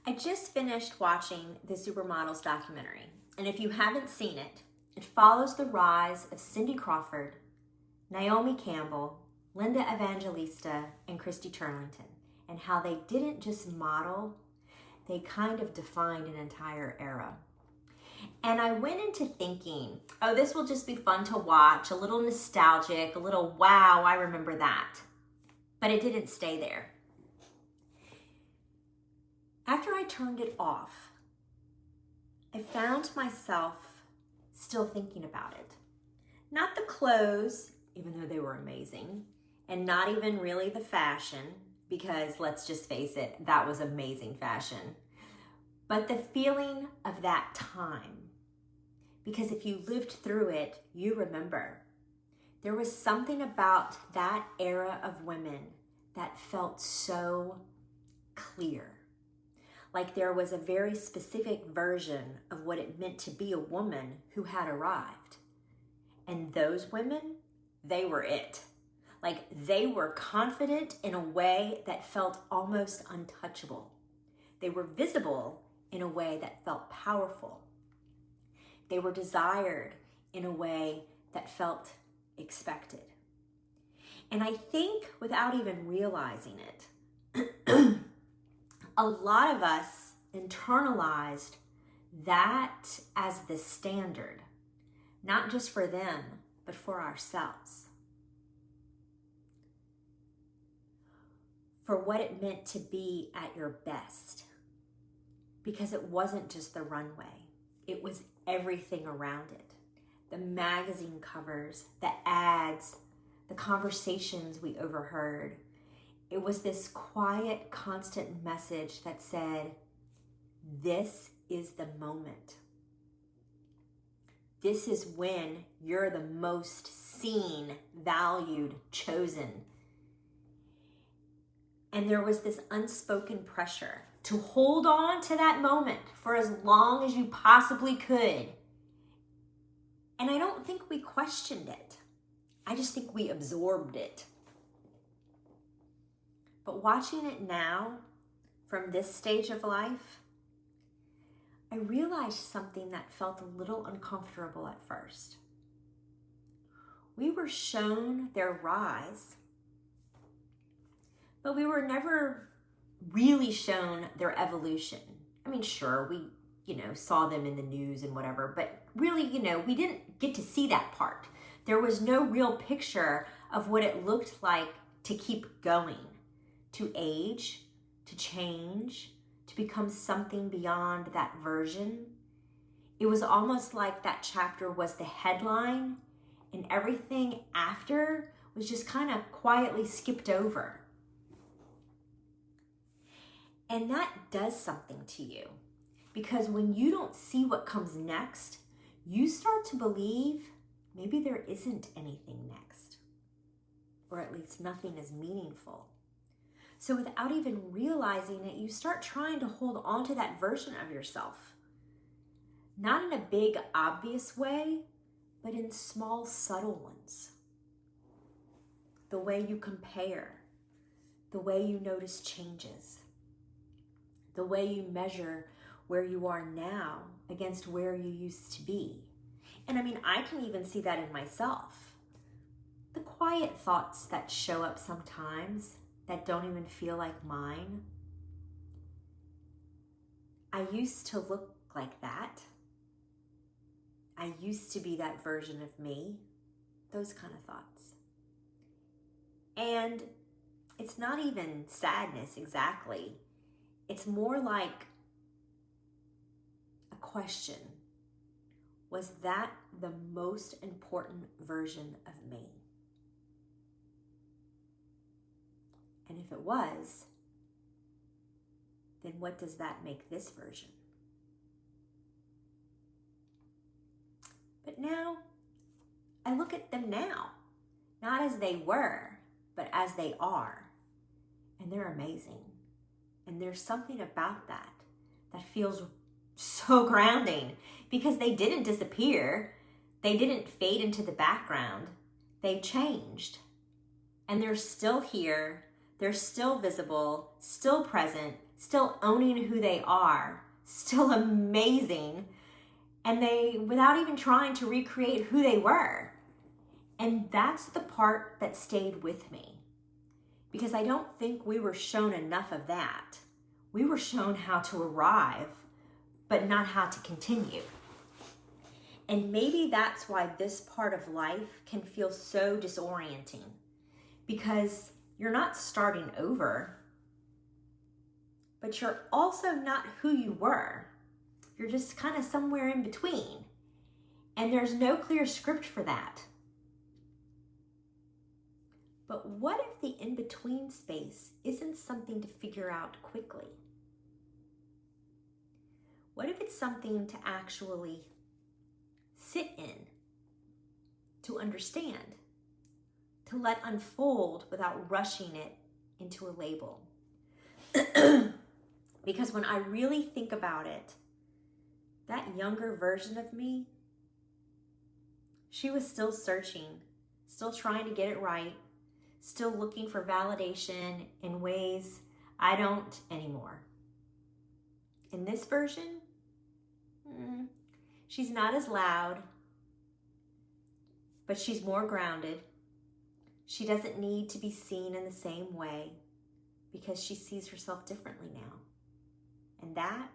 I just finished watching the Supermodels documentary, and if you haven't seen it, it follows the rise of Cindy Crawford, Naomi Campbell, Linda Evangelista, and Christy Turlington, and how they didn't just model, they kind of defined an entire era. And I went into thinking, oh, this will just be fun to watch, a little nostalgic, a little wow, I remember that. But it didn't stay there. After I turned it off, I found myself still thinking about it. Not the clothes, even though they were amazing, and not even really the fashion, because let's just face it, that was amazing fashion. But the feeling of that time. Because if you lived through it, you remember. There was something about that era of women that felt so clear. Like there was a very specific version of what it meant to be a woman who had arrived. And those women, they were it. Like they were confident in a way that felt almost untouchable. They were visible in a way that felt powerful. They were desired in a way that felt expected. And I think without even realizing it, a lot of us internalized that as the standard, not just for them, but for ourselves. For what it meant to be at your best. Because it wasn't just the runway, it was everything around it. The magazine covers, the ads, the conversations we overheard. It was this quiet, constant message that said, this is the moment. This is when you're the most seen, valued, chosen. And there was this unspoken pressure to hold on to that moment for as long as you possibly could. And I don't think we questioned it. I just think we absorbed it. But watching it now, from this stage of life, I realized something that felt a little uncomfortable at first. We were shown their rise, but we were never really shown their evolution. I mean, sure, we, saw them in the news and whatever, but really, we didn't get to see that part. There was no real picture of what it looked like to keep going, to age, to change, to become something beyond that version. It was almost like that chapter was the headline and everything after was just kind of quietly skipped over. And that does something to you, because when you don't see what comes next, you start to believe maybe there isn't anything next, or at least nothing as meaningful. So without even realizing it, you start trying to hold on to that version of yourself. Not in a big, obvious way, but in small, subtle ones. The way you compare, the way you notice changes, the way you measure where you are now against where you used to be. And I mean, I can even see that in myself. The quiet thoughts that show up sometimes that don't even feel like mine. I used to look like that. I used to be that version of me. Those kind of thoughts. And it's not even sadness exactly. It's more like a question. Was that the most important version of me? And if it was, then what does that make this version? But now, I look at them now, not as they were, but as they are. And they're amazing. And there's something about that that feels so grounding, because they didn't disappear. They didn't fade into the background. They changed. And they're still here. They're still visible, still present, still owning who they are, still amazing, and without even trying to recreate who they were. And that's the part that stayed with me, because I don't think we were shown enough of that. We were shown how to arrive, but not how to continue. And maybe that's why this part of life can feel so disorienting, because you're not starting over, but you're also not who you were. You're just kind of somewhere in between. And there's no clear script for that. But what if the in-between space isn't something to figure out quickly? What if it's something to actually sit in, to understand, to let unfold without rushing it into a label? Because when I really think about it, that younger version of me, she was still searching, still trying to get it right, still looking for validation in ways I don't anymore. In this version, she's not as loud, but she's more grounded. She doesn't need to be seen in the same way because she sees herself differently now. And that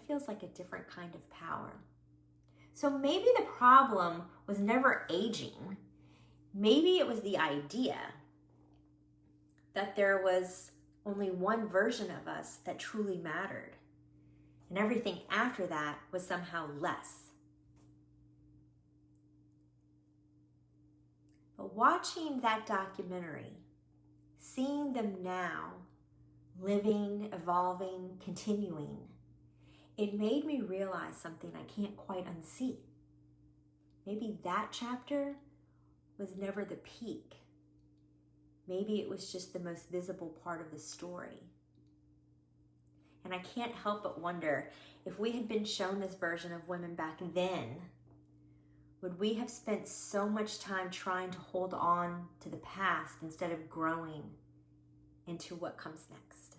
feels like a different kind of power. So maybe the problem was never aging. Maybe it was the idea that there was only one version of us that truly mattered, and everything after that was somehow less. But watching that documentary, seeing them now, living, evolving, continuing, it made me realize something I can't quite unsee. Maybe that chapter was never the peak. Maybe it was just the most visible part of the story. And I can't help but wonder, if we had been shown this version of women back then, would we have spent so much time trying to hold on to the past instead of growing into what comes next?